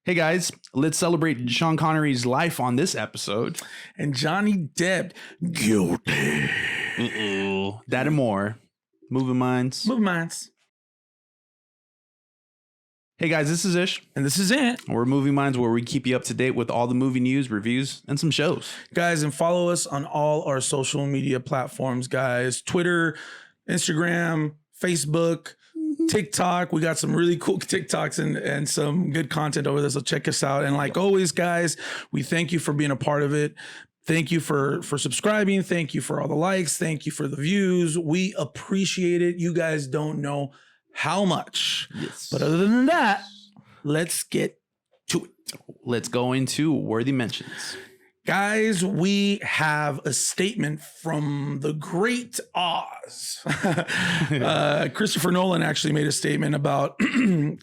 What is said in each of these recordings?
Hey guys, let's celebrate Sean Connery's life on this episode. And Johhny Depp, guilty. That and more. Movie Minds. Movie Minds. Hey guys, this is Ish. And this is Ant. We're Movie Minds, where we keep you up to date with all the movie news, reviews, and some shows. Guys, and follow us on all our social media platforms, guys. Twitter, Instagram, Facebook, TikTok. We got some really cool TikToks and some good content over there. So check us out. And like always, guys, we thank you for being a part of it. Thank you for subscribing. Thank you for all the likes. Thank you for the views. We appreciate it. You guys don't know how much. Yes. But other than that, let's get to it. Let's go into worthy mentions. Guys, we have a statement from the great Oz. Christopher Nolan actually made a statement about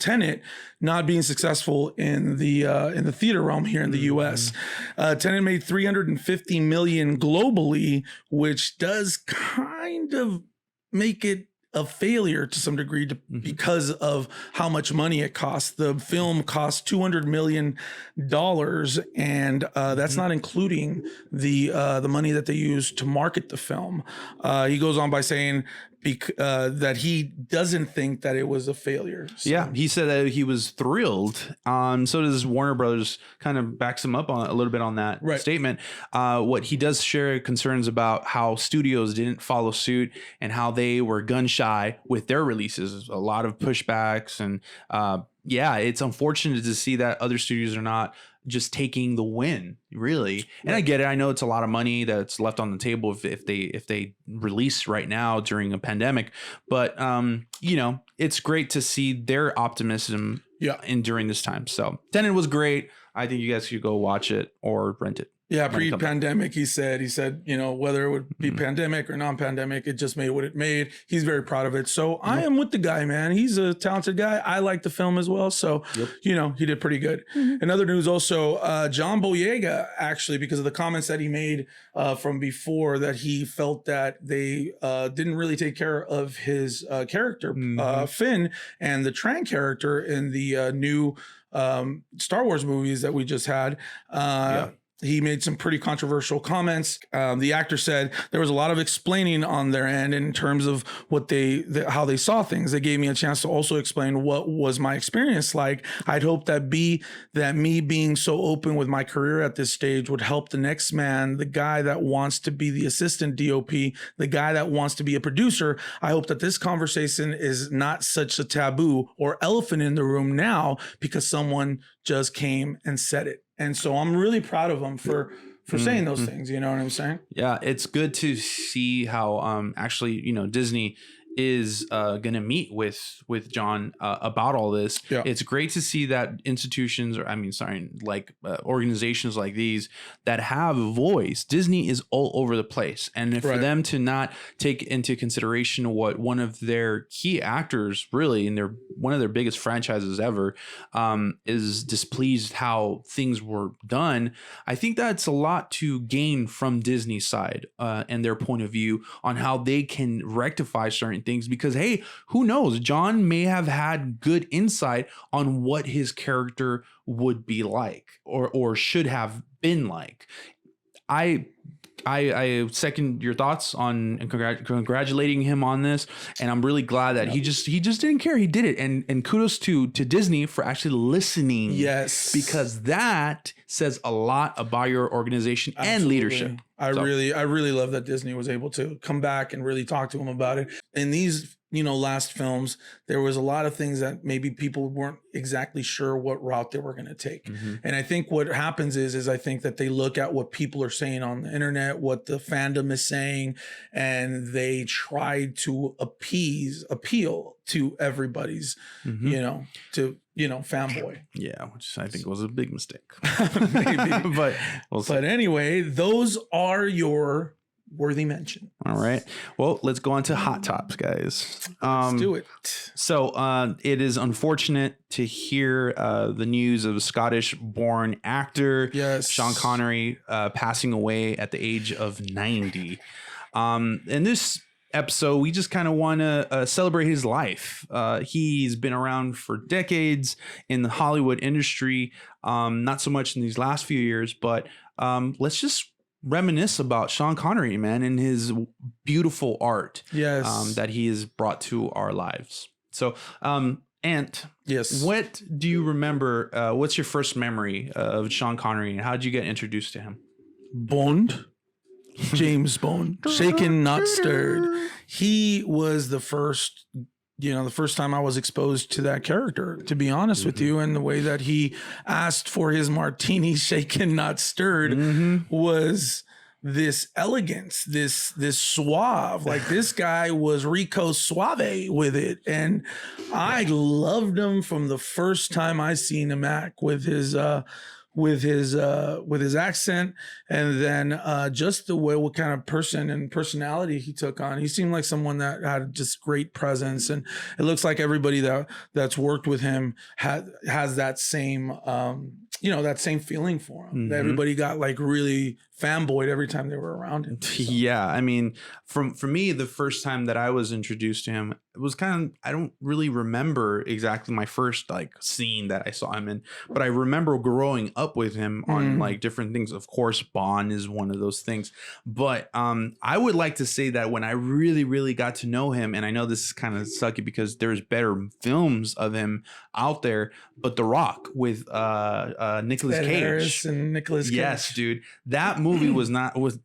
Tenet not being successful in the theater realm here in the U.S. Tenet made $350 million globally, which does kind of make it a failure to some degree because of how much money it costs. The film cost $200 million, and that's not including the money that they used to market the film. He goes on by saying that he doesn't think that it was a failure. So. Yeah, he said that he was thrilled. So does Warner Brothers, kind of backs him up on a little bit on that statement. What he does share concerns about how studios didn't follow suit and how they were gun shy with their releases. A lot of pushbacks, and yeah, it's unfortunate to see that other studios are not just taking the win, really. And I get it. I know it's a lot of money that's left on the table if they release right now during a pandemic. But you know, it's great to see their optimism during this time. So Tenet was great. I think you guys should go watch it or rent it. Yeah, pre-pandemic, he said, you know, whether it would be pandemic or non-pandemic, it just made what it made. He's very proud of it. So I am with the guy, man. He's a talented guy. I like the film as well. So, you know, he did pretty good. In other news also, John Boyega, actually, because of the comments that he made from before, that he felt that they didn't really take care of his character, Finn, and the Tran character in the new Star Wars movies that we just had. He made some pretty controversial comments. The actor said there was a lot of explaining on their end in terms of what how they saw things. They gave me a chance to also explain what was my experience like. I'd hope that me being so open with my career at this stage would help the next man, the guy that wants to be the assistant DOP, the guy that wants to be a producer. I hope that this conversation is not such a taboo or elephant in the room now because someone just came and said it. And so I'm really proud of him for saying those things. You know what I'm saying? Yeah, it's good to see how actually, you know, Disney is going to meet with John about all this. Yeah. It's great to see that institutions, organizations like these that have a voice. Disney is all over the place. And for them to not take into consideration what one of their key actors, really, in one of their biggest franchises ever, is displeased how things were done, I think that's a lot to gain from Disney's side and their point of view on how they can rectify certain things, because hey, who knows, John may have had good insight on what his character would be like or should have been like. I second your thoughts on and congratulating him on this, and I'm really glad that he just didn't care. He did it, and kudos to Disney for actually listening. Yes, because that says a lot about your organization and leadership. I really love that Disney was able to come back and really talk to him about it. In these, you know, last films, there was a lot of things that maybe people weren't exactly sure what route they were going to take. And I think what happens is I think that they look at what people are saying on the internet, what the fandom is saying, and they try to appeal to everybody's, fanboy. Yeah, which I think was a big mistake. Maybe. But anyway, those are your worthy mention. All right. Well, let's go on to hot tops, guys. Let's do it. So it is unfortunate to hear the news of a Scottish-born actor, Sean Connery, passing away at the age of 90. And this episode, we just kind of want to celebrate his life. He's been around for decades in the Hollywood industry, not so much in these last few years, but let's just reminisce about Sean Connery, man, and his beautiful art that he has brought to our lives. So, Ant, yes, what do you remember? What's your first memory of Sean Connery, and how did you get introduced to him? Bond. James Bond, shaken, not stirred. He was the first, the first time I was exposed to that character, to be honest with you. And the way that he asked for his martini shaken, not stirred was this elegance, this suave. Like, this guy was Rico Suave with it. And I loved him from the first time I seen him act with his accent, and then just the way, what kind of person and personality he took on. He seemed like someone that had just great presence, and it looks like everybody that's worked with him has that same that same feeling for him. That everybody got like really fanboyed every time they were around him. So. Yeah, I mean, for me, the first time that I was introduced to him, it was kind of, I don't really remember exactly my first like scene that I saw him in, but I remember growing up with him on like different things. Of course, Bond is one of those things, but I would like to say that when I really got to know him, and I know this is kind of sucky because there's better films of him out there, but The Rock with Nicolas Cage. Harris and Nicolas Cage. Yes, dude. That movie was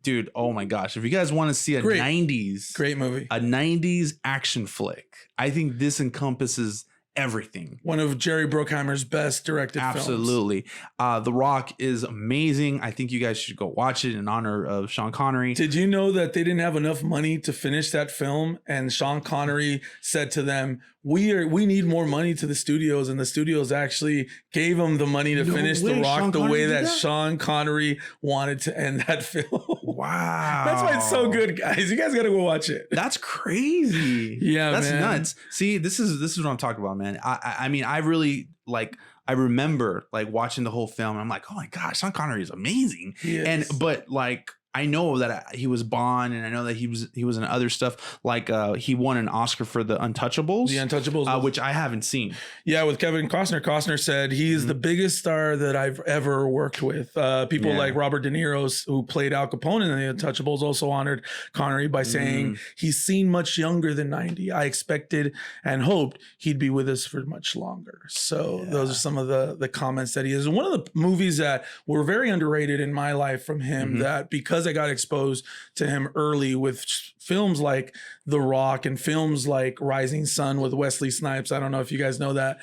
dude, oh my gosh. If you guys want to see a 90s great movie, a 90s action flick, I think this encompasses everything. One of Jerry Bruckheimer's best directed films. Absolutely. The Rock is amazing. I think you guys should go watch it in honor of Sean Connery. Did you know that they didn't have enough money to finish that film? And Sean Connery said to them, we need more money to the studios, and the studios actually gave him the money to finish The Rock the way that Sean Connery wanted to end that film. Wow. That's why it's so good, guys. You guys got to go watch it. That's crazy. Yeah, that's man. nuts. See, this is what I'm talking about, man. I mean, I really like, I remember like watching the whole film and I'm like, oh my gosh, Sean Connery is amazing. Yes. But like, I know that he was Bond, and I know that he was in other stuff. Like he won an Oscar for the Untouchables. The Untouchables, which I haven't seen. Yeah, with Kevin Costner. Costner said he's the biggest star that I've ever worked with. People like Robert De Niro, who played Al Capone in the Untouchables, also honored Connery by saying he's seen much younger than 90. I expected and hoped he'd be with us for much longer. So those are some of the comments that he has. One of the movies that were very underrated in my life from him, that because I got exposed to him early with films like The Rock and films like Rising Sun with Wesley Snipes. I don't know if you guys know that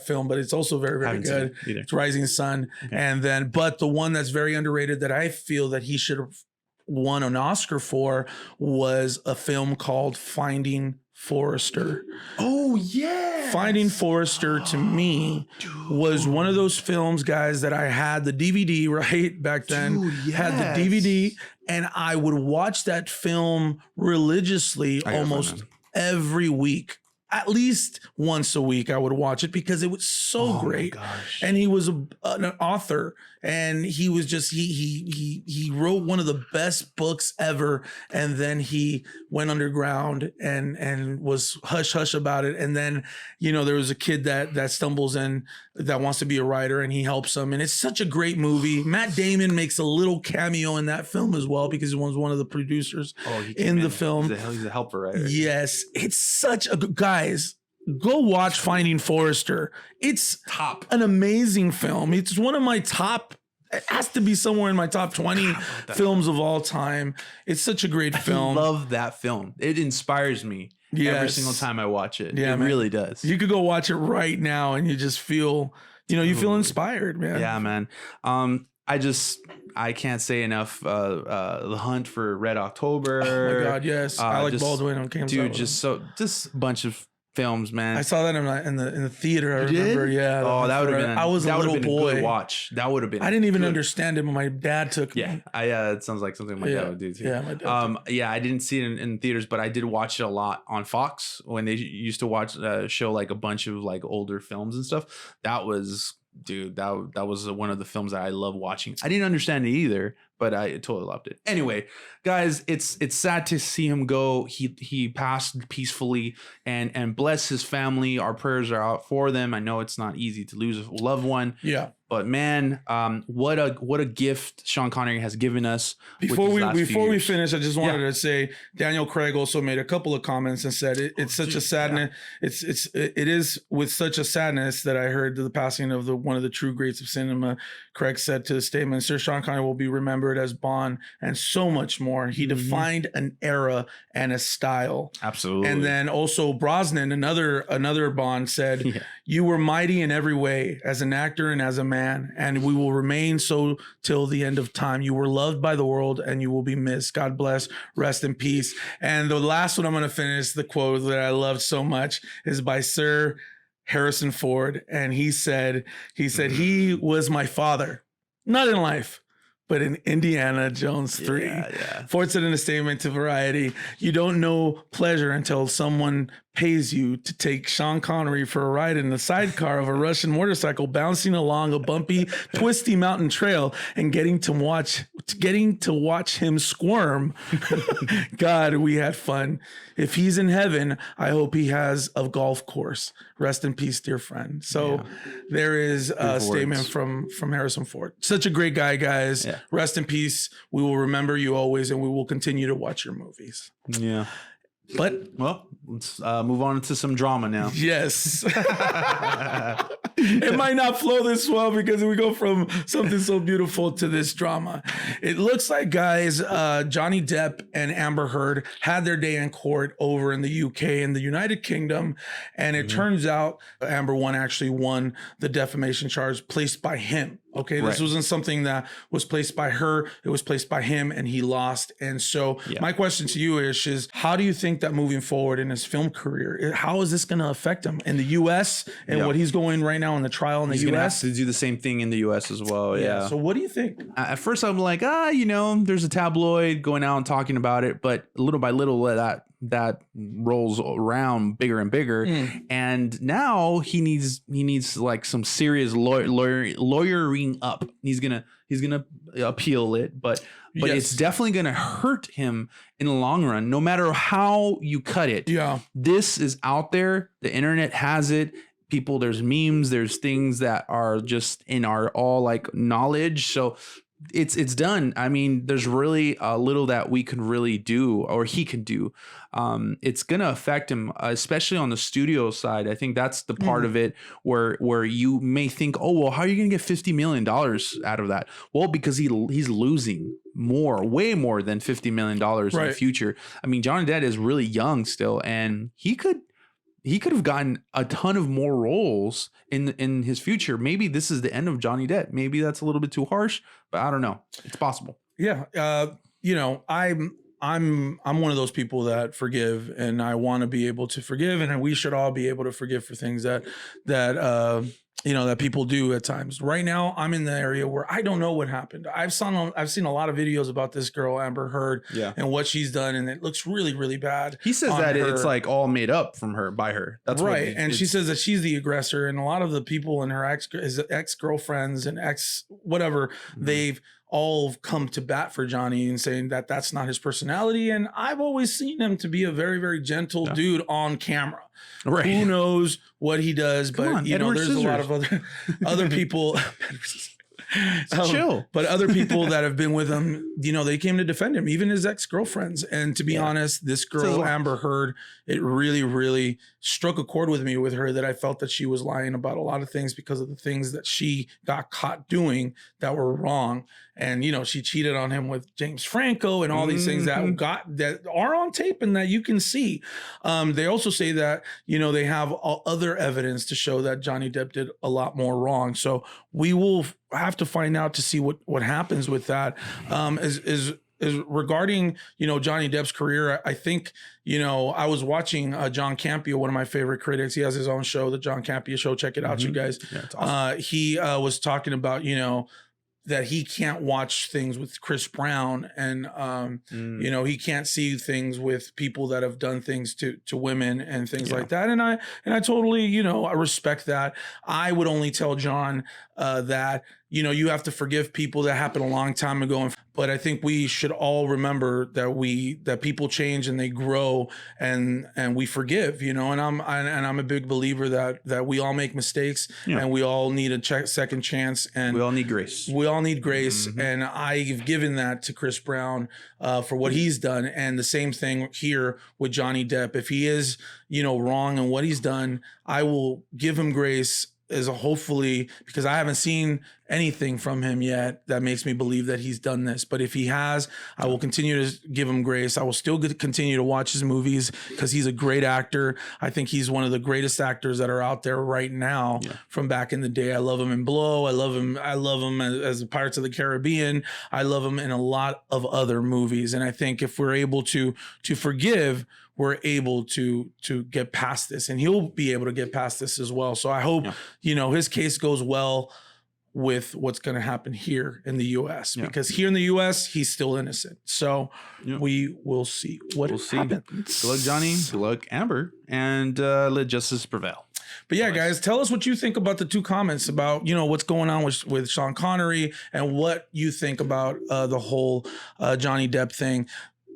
film, but it's also very good. It's Rising Sun. Okay. And then, but the one that's very underrated that I feel that he should have won an Oscar for was a film called Finding Forrester. Oh yeah. Finding Forrester to me was one of those films, guys, that I had the DVD right back then. Had the DVD, and I would watch that film religiously almost every week. At least once a week I would watch it because it was so great. And he was an author, and he was just he wrote one of the best books ever, and then he went underground and was hush hush about it. And then there was a kid that stumbles in that wants to be a writer, and he helps him, and it's such a great movie. Matt Damon makes a little cameo in that film as well because he was one of the producers in the film. He's a helper, right? Yes, it's such a good guy. Guys, go watch Finding Forrester. It's an amazing film. It's one of my top, it has to be somewhere in my top 20 films of all time. It's such a great film. I love that film. It inspires me every single time I watch it. Yeah, it really does. You could go watch it right now and you just feel, you feel inspired, man. Yeah, man. I can't say enough. The Hunt for Red October. Oh my God, yes. Alec Baldwin came. Dude, just a bunch of films, man. I saw that in the theater. I remember. Yeah. Oh, that would have been. I was a little boy. A good watch. That would have been. I didn't even understand it, but my dad took me. Yeah. It sounds like something my dad would do too. Yeah, my dad. Yeah, I didn't see it in theaters, but I did watch it a lot on Fox when they used to watch show like a bunch of like older films and stuff. That was. Dude, that was one of the films that I love watching. I didn't understand it either, but but I totally loved it. Anyway, guys, it's sad to see him go. He passed peacefully, and bless his family. Our prayers are out for them. I know it's not easy to lose a loved one. Yeah. But man, what a gift Sean Connery has given us. Before we finish, I just wanted to say Daniel Craig also made a couple of comments and said it's such a sadness. It is with such a sadness that I heard the passing of one of the true greats of cinema. Craig said to the statement, Sir Sean Connery will be remembered as Bond and so much more. He defined an era and a style. Absolutely. And then also Brosnan, another Bond, said, you were mighty in every way as an actor and as a man, and we will remain so till the end of time. You were loved by the world and you will be missed. God bless. Rest in peace. And the last one I'm going to finish, the quote that I loved so much, is by Sir Harrison Ford. And he said, he was my father, not in life, but in Indiana Jones 3. Ford said in a statement to Variety, you don't know pleasure until someone pays you to take Sean Connery for a ride in the sidecar of a Russian motorcycle bouncing along a bumpy, twisty mountain trail and getting to watch him squirm. God, we had fun. If he's in heaven, I hope he has a golf course. Rest in peace, dear friend. So there is a statement from Harrison Ford. Such a great guy, guys. Yeah. Rest in peace. We will remember you always, and we will continue to watch your movies. Yeah. But well, let's move on to some drama now. Yes. It might not flow this well because we go from something so beautiful to this drama. It looks like, guys, Johhny Depp and Amber Heard had their day in court over in the UK and the United Kingdom. And it turns out Amber actually won the defamation charge placed by him. Okay, this wasn't something that was placed by her. It was placed by him, and he lost. And so my question to you is how do you think that moving forward in his film career, how is this going to affect him in the U.S. and what he's going right now in the trial in the U.S.? He's going to have to do the same thing in the U.S. as well. Yeah. So what do you think? At first, I'm like, there's a tabloid going out and talking about it, but little by little, that rolls around bigger and bigger. And now he needs like some serious lawyering up. He's gonna appeal it, but it's definitely gonna hurt him in the long run, no matter how you cut it. Yeah. This is out there. The internet has it. People, there's memes, there's things that are just in our all like knowledge. So it's done. I mean, there's really a little that we could really do, or he can do. It's gonna affect him, especially on the studio side. I think that's the part of it where you may think, oh well, how are you gonna get $50 million out of that? Well, because he's losing way more than $50 million in the future. I mean, Johhny Depp is really young still, and he could have gotten a ton of more roles in his future. Maybe this is the end of Johhny Depp. Maybe that's a little bit too harsh, but I don't know. It's possible. Yeah. I'm one of those people that forgive, and I want to be able to forgive, and we should all be able to forgive for things that people do at times. Right now, I'm in the area where I don't know what happened. I've seen a lot of videos about this girl, Amber Heard, and what she's done, and it looks really, really bad. He says that it's like all made up by her. That's right. And she says that she's the aggressor, and a lot of the people in her ex-girlfriends and whatever, they've all come to bat for Johhny and saying that that's not his personality. And I've always seen him to be a very, very gentle dude on camera. Right. Who knows what he does, but there's a lot of other people. Chill. But other people that have been with him, they came to defend him, even his ex-girlfriends. And to be honest, this girl, Amber Heard, it really, really struck a chord with me with her, that I felt that she was lying about a lot of things because of the things that she got caught doing that were wrong. And, she cheated on him with James Franco and all these things that are on tape and that you can see. They also say that, they have other evidence to show that Johhny Depp did a lot more wrong. So we will have to find out to see what happens with that. Is regarding, Johhny Depp's career. I think, I was watching John Campea, one of my favorite critics. He has his own show, the John Campea Show. Check it out, you guys. Yeah, it's awesome. He was talking about, that he can't watch things with Chris Brown, and you know, he can't see things with people that have done things to women and things like that. And I totally, you know, I respect that. I would only tell John that, you know, you have to forgive people that happened a long time ago. But I think we should all remember that people change and they grow, and we forgive, you know, and I'm a big believer that we all make mistakes, and we all need a second chance, and we all need grace. We all need grace. And I've given that to Chris Brown for what he's done. And the same thing here with Johhny Depp. If he is, you know, wrong in what he's done, I will give him grace, as a hopefully, because I haven't seen anything from him yet that makes me believe that he's done this. But if he has, I will continue to give him grace. I will still continue to watch his movies because he's a great actor. I think he's one of the greatest actors that are out there right now from back in the day. I love him in Blow. I love him as Pirates of the Caribbean. I love him in a lot of other movies. And I think if we're able to forgive, we're able to get past this, and he'll be able to get past this as well. So I hope, you know, his case goes well with what's going to happen here in the U.S. because here in the U.S. he's still innocent. So we will see what happens. Good luck, Johhny. Good luck, Amber, and let justice prevail. But yeah, guys, tell us what you think about the two comments about, you know, what's going on with Sean Connery, and what you think about the whole Johhny Depp thing.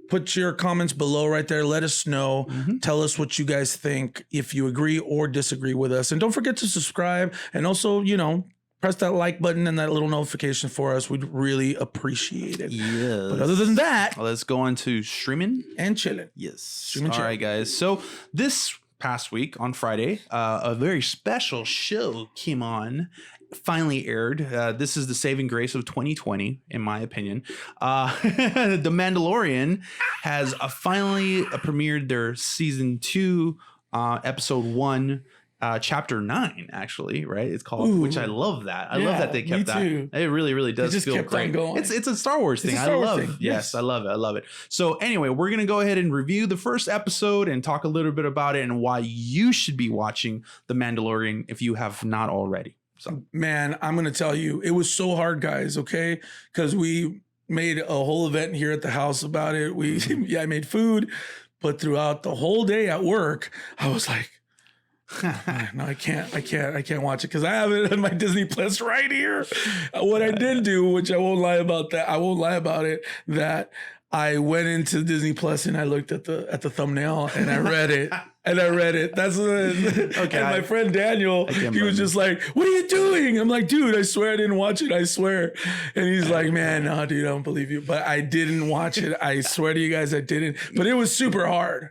Put your comments below right there. Let us know. Tell us what you guys think, if you agree or disagree with us. And don't forget to subscribe, and also, you know, press that like button and that little notification for us. We'd really appreciate it. Yes. But other than that, let's go on to streaming and chilling. Yes. All right, guys. So this past week on Friday, a very special show came on. Finally aired. This is the saving grace of 2020, in my opinion. The Mandalorian has finally premiered their season 2, episode 1, chapter 9. Actually, right? It's called, which I love that. I love that they kept that. It really, really does feel great. It's a Star Wars thing. I love it. Yes, I love it. I love it. So anyway, we're gonna go ahead and review the first episode and talk a little bit about it and why you should be watching The Mandalorian if you have not already. So, man, I'm going to tell you, it was so hard, guys. Okay. Cause we made a whole event here at the house about it. I made food, but throughout the whole day at work, I was like, no, I can't watch it. Cause I have it on my Disney Plus right here. What I did do, which I won't lie about it, that I went into Disney Plus and I looked at the thumbnail and I read it. That's okay. And my friend Daniel, he was just like, "What are you doing?" I'm like, "Dude, I swear I didn't watch it. I swear." And he's like, "Man, no, dude, I don't believe you." But I didn't watch it. I swear to you guys, I didn't. But it was super hard.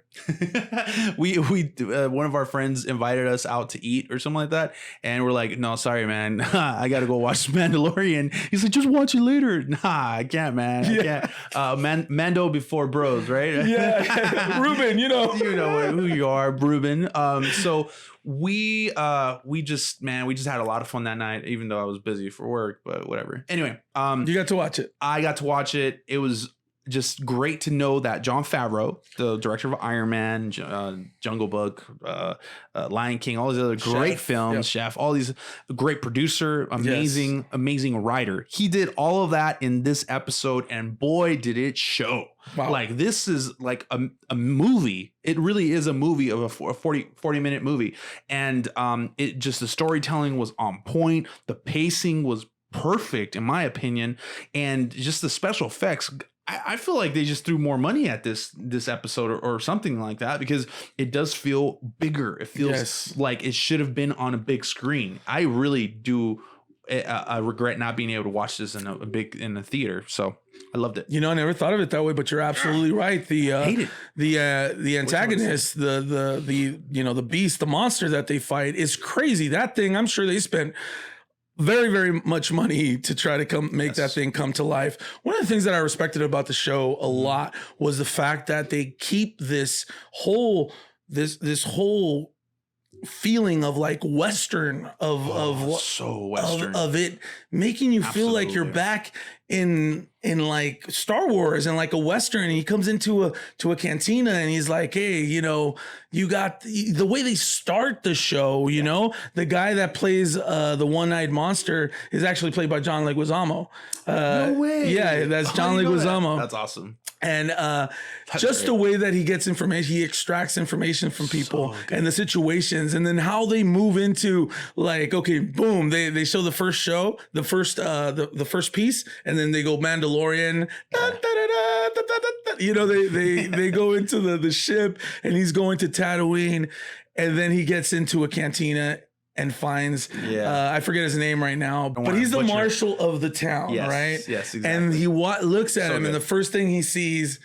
we one of our friends invited us out to eat or something like that, and we're like, "No, sorry, man, I gotta go watch Mandalorian." He's like, "Just watch it later." Nah, I can't, man. I can't. Mando before bros, right? Yeah, Ruben, you know who you are, Ruben. So we just had a lot of fun that night, even though I was busy for work, but whatever. Anyway, you got to watch it. I got to watch it. It was just great to know that Jon Favreau, the director of Iron Man, Jungle Book, Lion King, all these other great films, Chef, all these great producer, amazing writer. He did all of that in this episode, and boy, did it show. Wow. Like, this is like a movie. It really is a movie of a 40-minute movie. And it just, the storytelling was on point. The pacing was perfect, in my opinion. And just the special effects, I feel like they just threw more money at this episode or something like that, because it does feel bigger. It feels like it should have been on a big screen. I really do. I regret not being able to watch this in a theater. So I loved it. You know, I never thought of it that way, but you're absolutely right. The antagonist, the beast, the monster that they fight is crazy. That thing, I'm sure they spent very, very much money to try to make that thing come to life. One of the things that I respected about the show a lot was the fact that they keep this whole feeling of like Western of it making you feel like you're back in like Star Wars and like a Western, and he comes into a cantina and he's like, hey, you know, you got the way they start the show, you know, the guy that plays the one-eyed monster is actually played by John Leguizamo. No way. Yeah, that's John Leguizamo. That's awesome. And just the way that he gets information, he extracts information from people and the situations, and then how they move into like, okay, boom, they show the first show, the first piece, and then they go Mandalorian, you know, they go into the ship, and he's going to Tatooine, and then he gets into a cantina and finds, I forget his name right now, but he's the marshal of the town, right? Yes, exactly. And he looks at him, and the first thing he sees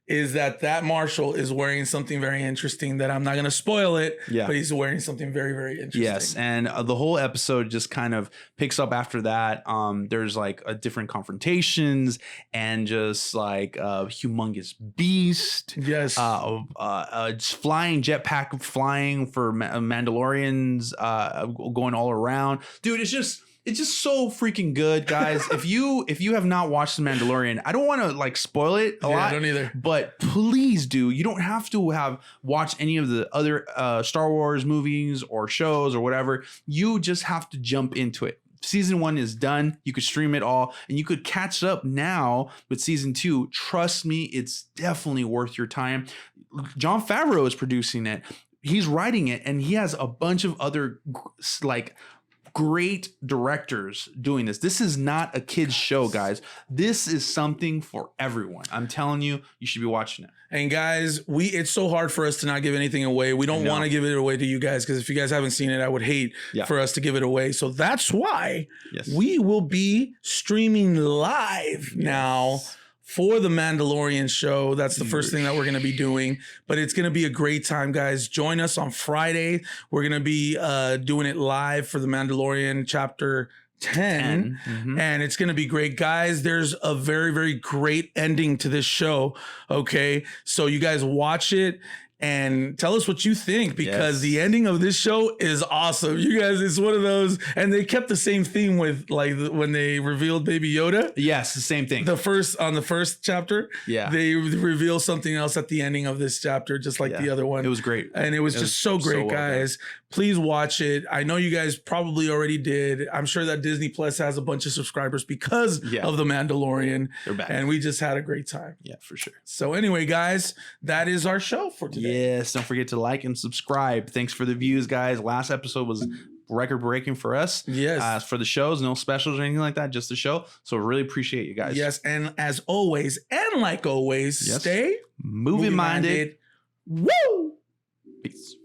is that marshal is wearing something very interesting that I'm not going to spoil it, but he's wearing something very, very interesting. Yes, and the whole episode just kind of picks up after that. There's like different confrontations and just like a humongous beast. Yes. Flying jetpack flying for Mandalorians going all around. Dude, it's just so freaking good, guys. If you have not watched The Mandalorian, I don't want to like spoil it a lot. I don't either. But please do. You don't have to have watched any of the other Star Wars movies or shows or whatever. You just have to jump into it. Season 1 is done. You could stream it all, and you could catch up now with season 2. Trust me, it's definitely worth your time. Jon Favreau is producing it. He's writing it, and he has a bunch of other like great directors doing this. This is not a kid's show, guys. This is something for everyone. I'm telling you, you should be watching it. And guys, it's so hard for us to not give anything away. We don't want to give it away to you guys, because if you guys haven't seen it, I would hate for us to give it away. So that's why we will be streaming live now for the Mandalorian show. That's the first thing that we're going to be doing, but it's going to be a great time, guys. Join us on Friday. We're going to be doing it live for the Mandalorian chapter 10. And it's going to be great, guys. There's a very, very great ending to this show. Okay. So you guys watch it and tell us what you think, because the ending of this show is awesome. You guys, it's one of those, and they kept the same theme with like when they revealed Baby Yoda. Yes, the same thing. The first chapter, they reveal something else at the ending of this chapter, just like the other one. It was great, and it was just so great, guys. Please watch it. I know you guys probably already did. I'm sure that Disney Plus has a bunch of subscribers because of The Mandalorian. They're back, and we just had a great time. Yeah, for sure. So anyway, guys, that is our show for today. Yes, don't forget to like and subscribe. Thanks for the views, guys. Last episode was record breaking for us. Yes. For the shows, no specials or anything like that, just the show. So really appreciate you guys. Yes, and as always, and like always, stay movie minded. Woo! Peace.